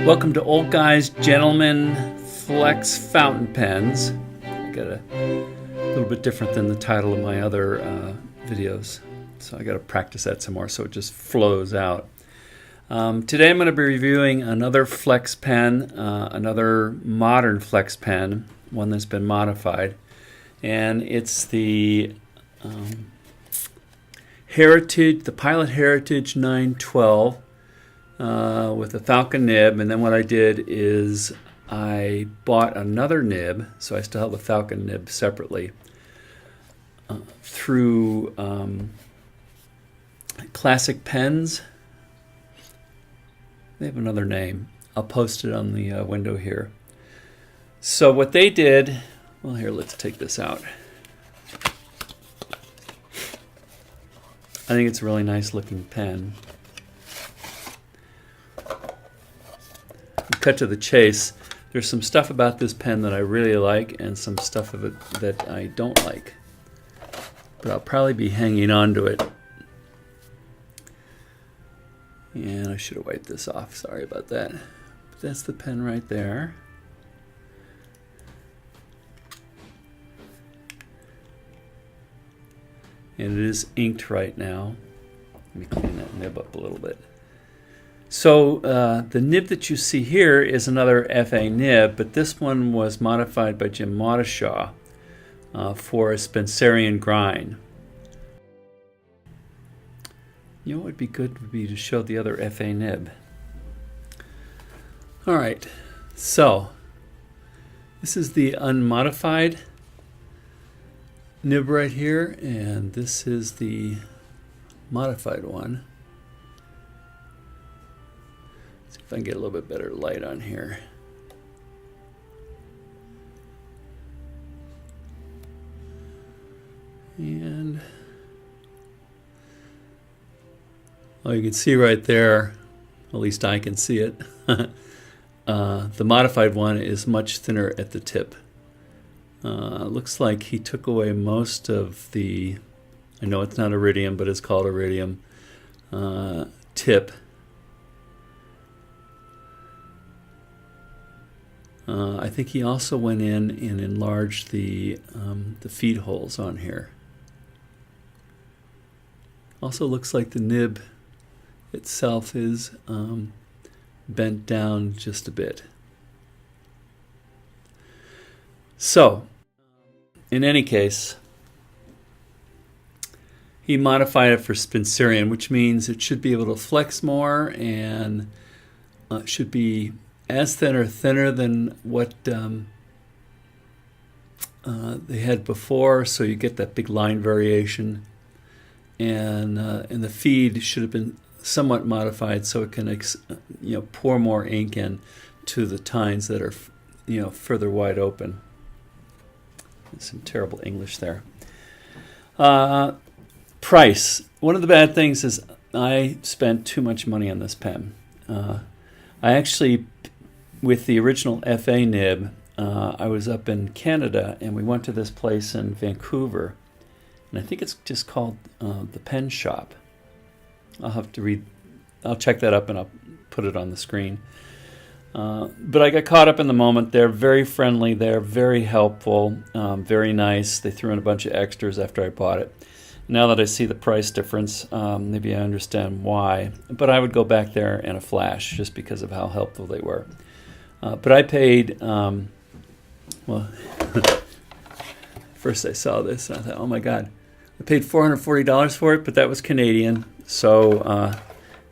Welcome to Old Guys Gentlemen Flex Fountain Pens. I got a little bit different than the title of my other videos, so I got to practice that some more so it just flows out. Today I'm going to be reviewing another flex pen, another modern flex pen, one that's been modified, and it's the Heritage, the Pilot Heritage 912 with a Falcon nib. And then what I did is I bought another nib, so I still have the Falcon nib separately, through Classic Pens. They have another name. I'll post it on the window here. So what they did, well, here, let's take this out. I think it's a really nice looking pen. Cut to the chase. There's some stuff about this pen that I really like and some stuff of it that I don't like. But I'll probably be hanging on to it. And I should have wiped this off. Sorry about that. But that's the pen right there. And it is inked right now. Let me clean that nib up a little bit. So the nib that you see here is another FA nib, but this one was modified by Jim Mottishaw for a Spencerian grind. You know what would be good would be to show the other FA nib. All right, so this is the unmodified nib right here, and this is the modified one. See if I can get a little bit better light on here. And you can see right there, at least I can see it, the modified one is much thinner at the tip. Looks like he took away most of the, I know it's not iridium, but it's called iridium, tip. I think he also went in and enlarged the feed holes on here. Also looks like the nib itself is bent down just a bit. So, in any case, he modified it for Spencerian, which means it should be able to flex more and should be as thin or thinner than what they had before, so you get that big line variation. And the feed should have been somewhat modified so it can pour more ink in to the tines that are further wide open. Some terrible English there. Price. One of the bad things is I spent too much money on this pen. I actually, with the original FA nib, I was up in Canada and we went to this place in Vancouver, and I think it's just called the Pen Shop. I'll have to read. I'll check that up and I'll put it on the screen. But I got caught up in the moment. They're very friendly. They're very helpful. Very nice. They threw in a bunch of extras after I bought it. Now that I see the price difference, maybe I understand why. But I would go back there in a flash just because of how helpful they were. But I paid, well, first I saw this and I thought, oh my God. I paid $440 for it, but that was Canadian. So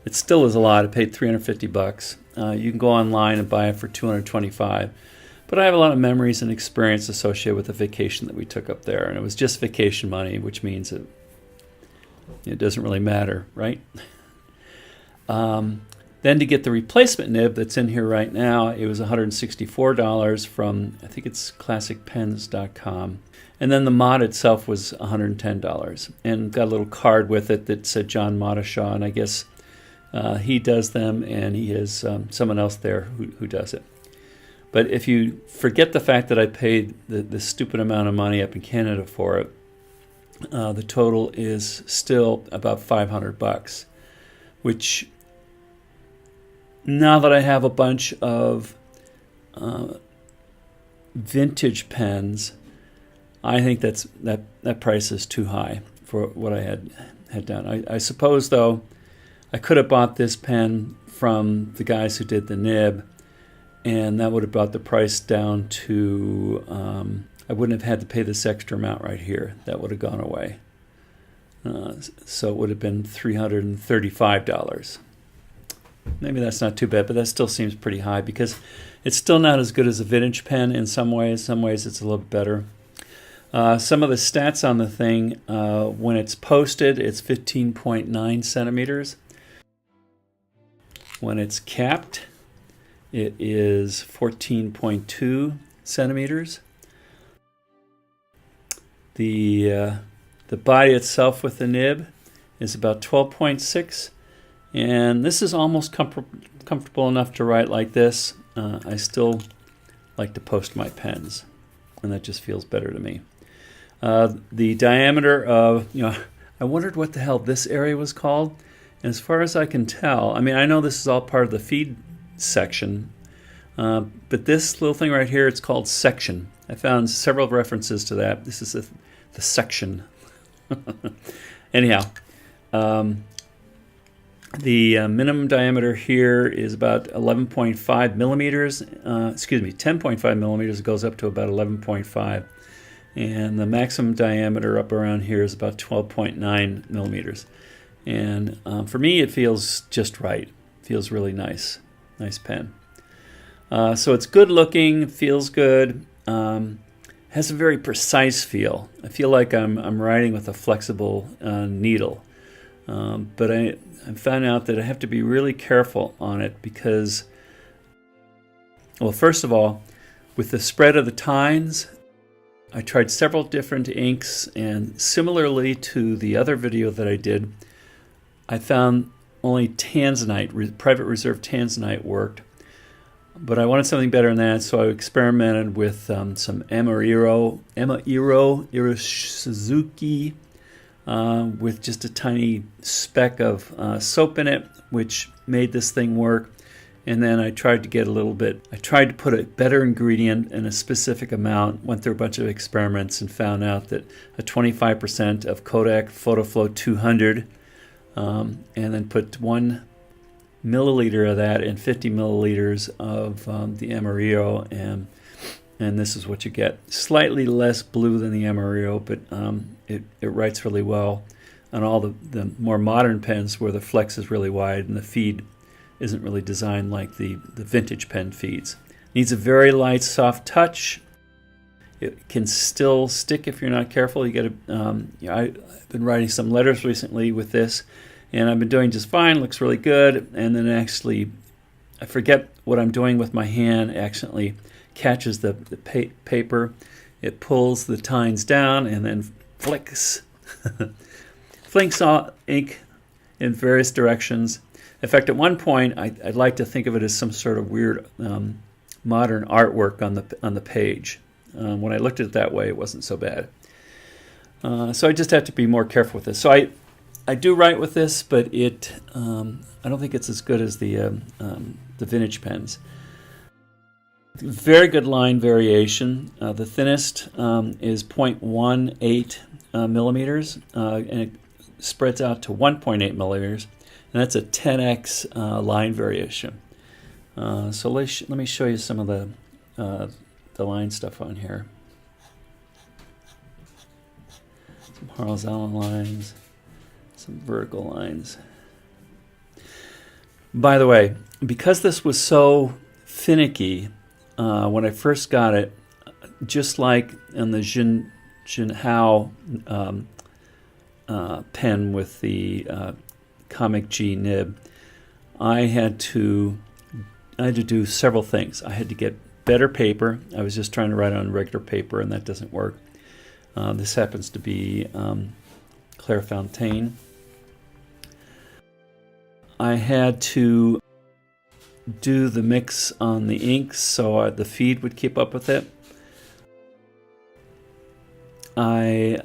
it still is a lot. I paid $350. You can go online and buy it for $225. But I have a lot of memories and experience associated with the vacation that we took up there. And it was just vacation money, which means it doesn't really matter, right? Then to get the replacement nib that's in here right now, it was $164 from, I think it's classicpens.com. And then the mod itself was $110. And got a little card with it that said John Mottishaw, and I guess he does them, and he has someone else there who does it. But if you forget the fact that I paid the stupid amount of money up in Canada for it, the total is still about $500, which now that I have a bunch of vintage pens, I think that price is too high for what I had done. I suppose, though, I could have bought this pen from the guys who did the nib, and that would have brought the price down to, I wouldn't have had to pay this extra amount right here. That would have gone away. So it would have been $335. Maybe that's not too bad, but that still seems pretty high because it's still not as good as a vintage pen in some ways. Some ways it's a little bit better. Some of the stats on the thing, when it's posted, it's 15.9 centimeters. When it's capped, it is 14.2 centimeters. The body itself with the nib is about 12.6, and this is almost comfortable enough to write like this. I still like to post my pens, and that just feels better to me. The diameter of, I wondered what the hell this area was called. And as far as I can tell, I mean, I know this is all part of the feed section, but this little thing right here, it's called section. I found several references to that. This is the section. Anyhow, the minimum diameter here is about 11.5 millimeters. 10.5 millimeters. It goes up to about 11.5. And the maximum diameter up around here is about 12.9 millimeters. And for me, it feels just right. It feels really nice. Nice pen. So it's good looking, feels good, has a very precise feel. I feel like I'm writing with a flexible needle. But I found out that I have to be really careful on it because, well, first of all, with the spread of the tines, I tried several different inks, and similarly to the other video that I did, I found only tanzanite, private reserve tanzanite worked. But I wanted something better than that, so I experimented with some Amairo Suzuki with just a tiny speck of soap in it, which made this thing work. And then I tried to put a better ingredient in a specific amount, went through a bunch of experiments and found out that a 25% of Kodak PhotoFlow 200, and then put 1 milliliter of that in 50 milliliters of the Amarillo, and this is what you get. Slightly less blue than the Amarillo, but it writes really well on all the more modern pens where the flex is really wide and the feed isn't really designed like the vintage pen feeds. Needs a very light, soft touch. It can still stick if you're not careful. You got to. I've been writing some letters recently with this, and I've been doing just fine. Looks really good, and then actually, I forget what I'm doing with my hand. Accidentally catches the paper. It pulls the tines down and then flicks all ink in various directions. In fact, at one point, I'd like to think of it as some sort of weird modern artwork on the page. When I looked at it that way, it wasn't so bad. So I just have to be more careful with this. So I do write with this, but I don't think it's as good as the vintage pens. Very good line variation. The thinnest is 0.18 millimeters, and it spreads out to 1.8 millimeters. And that's a 10x line variation. So let me show you some of the line stuff on here. Some horizontal lines, some vertical lines. By the way, because this was so finicky when I first got it, just like in the Jinhao pen with the Comic G nib, I had to do several things. I had to get better paper. I was just trying to write on regular paper, and that doesn't work. This happens to be Clairefontaine. I had to do the mix on the inks so the feed would keep up with it. I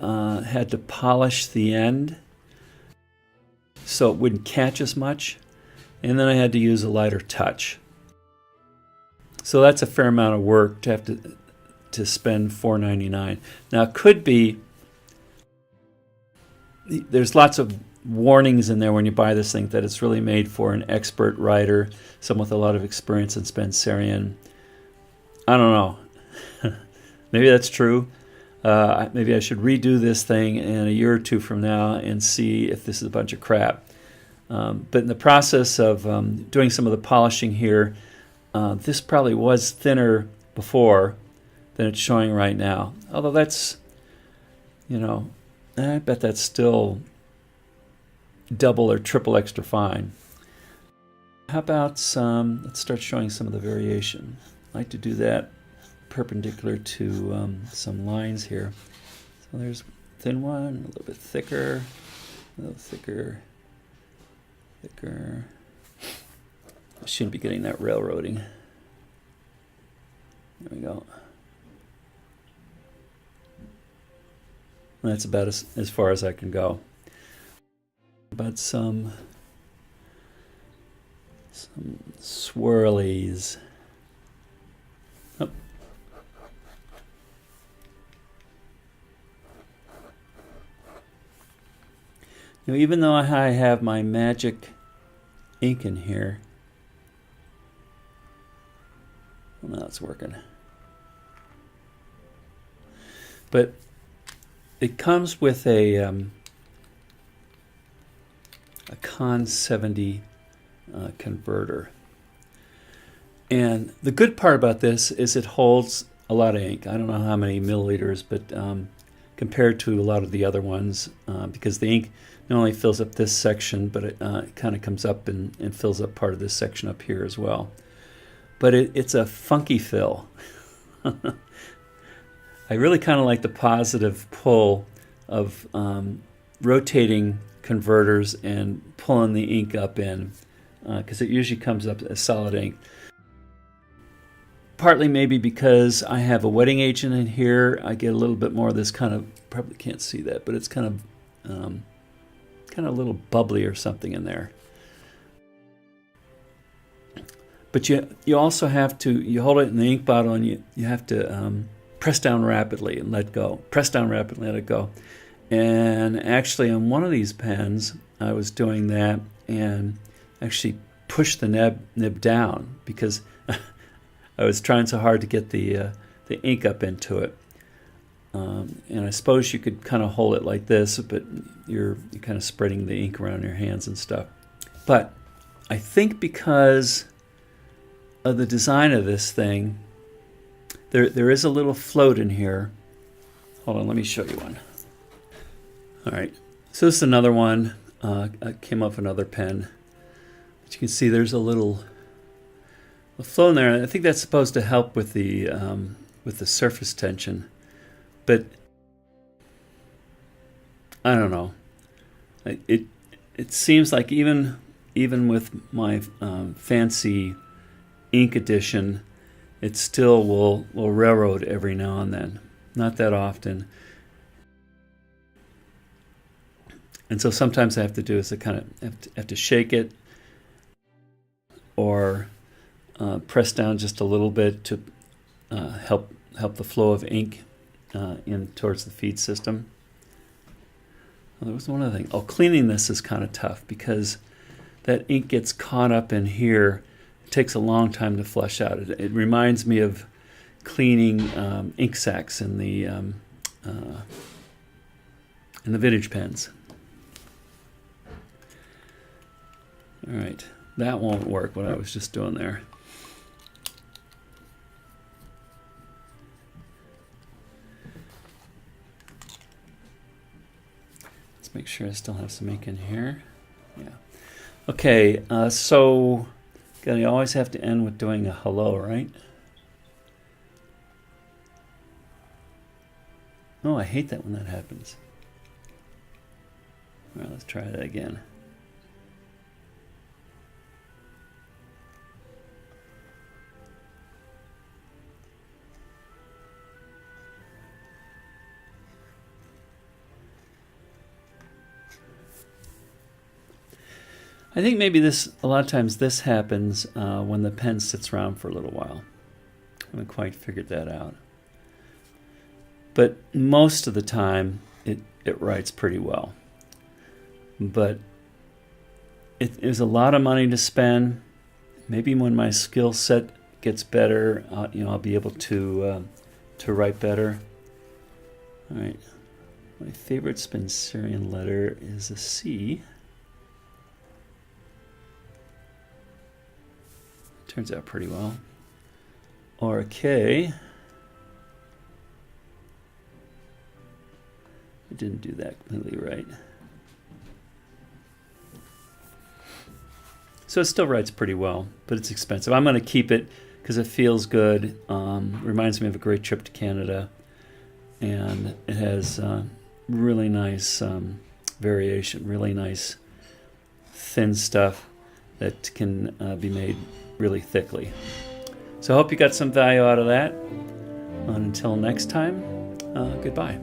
had to polish the end so it wouldn't catch as much. and then I had to use a lighter touch. So that's a fair amount of work to have to spend $4.99. Now it could be, there's lots of warnings in there when you buy this thing that it's really made for an expert writer, someone with a lot of experience in Spencerian. I don't know. Maybe that's true. Maybe I should redo this thing in a year or two from now and see if this is a bunch of crap. But in the process of doing some of the polishing here, this probably was thinner before than it's showing right now. Although that's, I bet that's still double or triple extra fine. How about let's start showing some of the variation. I like to do that perpendicular to some lines here. So there's a thin one, a little bit thicker, a little thicker. I shouldn't be getting that railroading. There we go. That's about as far as I can go. But some swirlies. Oh. Even though I have my magic ink in here, well, now it's working. But it comes with a Con 70 converter. And the good part about this is it holds a lot of ink. I don't know how many milliliters, but compared to a lot of the other ones, because the ink not only fills up this section, but it kind of comes up and fills up part of this section up here as well. But it's a funky fill. I really kind of like the positive pull of rotating converters and pulling the ink up in, because it usually comes up as solid ink. Partly maybe because I have a wetting agent in here, I get a little bit more of this kind of, probably can't see that, but it's kind of a little bubbly or something in there. But you also have to, you hold it in the ink bottle and you have to press down rapidly and let go. Press down rapidly and let it go. And actually on one of these pens, I was doing that and actually pushed the nib down because I was trying so hard to get the ink up into it. And I suppose you could kind of hold it like this, but you're kind of spreading the ink around your hands and stuff. But I think because of the design of this thing, there is a little float in here. Hold on, let me show you one. All right, so this is another one. I came off another pen. But you can see there's a little float in there. I think that's supposed to help with the surface tension. But I don't know. It seems like even with my fancy ink edition, it still will railroad every now and then. Not that often. And so sometimes I have to do is I kind of have to shake it or press down just a little bit to help the flow of ink in towards the feed system. Well, there was one other thing. Cleaning this is kind of tough because that ink gets caught up in here. It takes a long time to flush out. It reminds me of cleaning ink sacs in the vintage pens. All right, that won't work. What I was just doing there. Let's make sure I still have some ink in here. Yeah. Okay, so you always have to end with doing a hello, right? Oh, I hate that when that happens. All right, let's try that again. I think maybe a lot of times this happens when the pen sits around for a little while. I haven't quite figured that out. But most of the time, it writes pretty well. But it is a lot of money to spend. Maybe when my skill set gets better, I'll be able to write better. All right. My favorite Spencerian letter is a C. Turns out pretty well. Or a K. I didn't do that completely right. So it still writes pretty well, but it's expensive. I'm going to keep it because it feels good. Reminds me of a great trip to Canada. And it has really nice variation, really nice thin stuff that can be made really thickly. So I hope you got some value out of that. And until next time, goodbye.